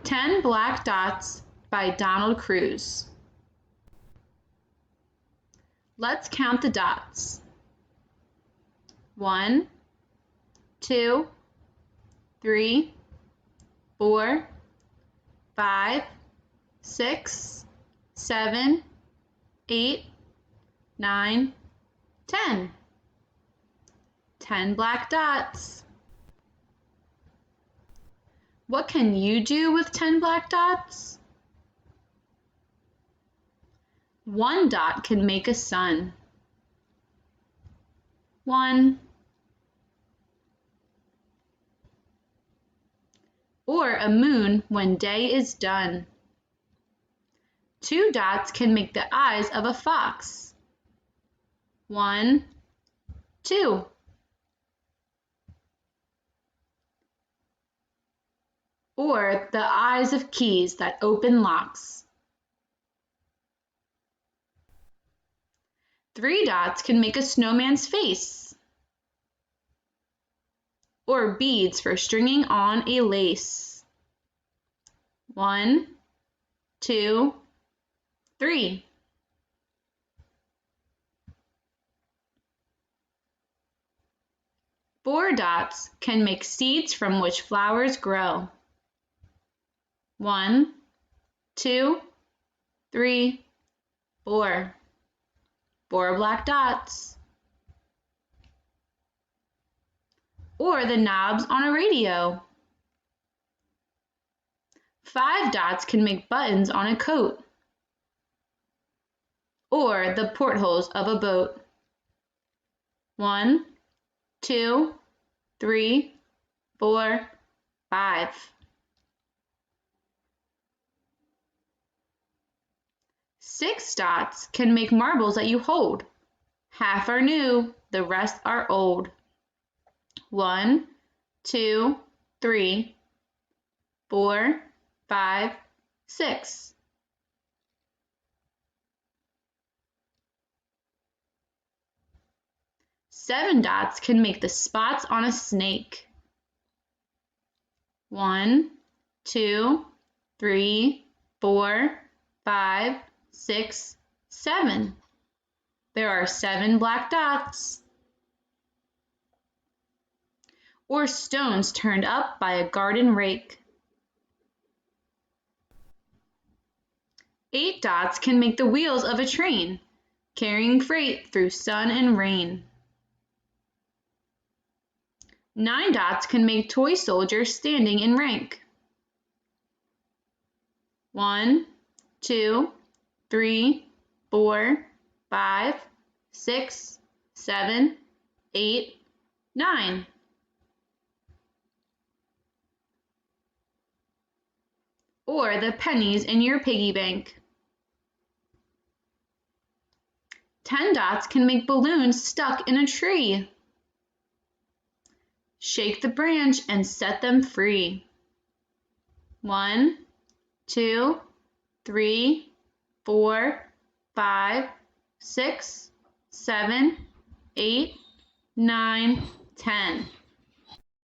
10 Black Dots by Donald Cruz. Let's count the dots. 1, 2, 3, 4, 5, 6, 7, 8, 9, 10. 10 black dots. What can you do with 10 black dots? 1 dot can make a sun. 1. Or a moon when day is done. 2 dots can make the eyes of a fox. 1, 2. Or the eyes of keys that open locks. 3 dots can make a snowman's face. Or beads for stringing on a lace. 1, 2, 3. 4 dots can make seeds from which flowers grow. 1, 2, 3, 4. 4 black dots. Or the knobs on a radio. 5 dots can make buttons on a coat. Or the portholes of a boat. 1, 2, 3, 4, 5. 6 dots can make marbles that you hold. Half are new, the rest are old. 1, 2, 3, 4, 5, 6. 7 dots can make the spots on a snake. 1, 2, 3, 4, 5, 6, 7. There are 7 black dots. Or stones turned up by a garden rake. 8 dots can make the wheels of a train, carrying freight through sun and rain. 9 dots can make toy soldiers standing in rank. 1, 2, 3, 4, 5, 6, 7, 8, 9. Or the pennies in your piggy bank. 10 dots can make balloons stuck in a tree. Shake the branch and set them free. 1, 2, 3, 4, 5, 6, 7, 8, 9, 10.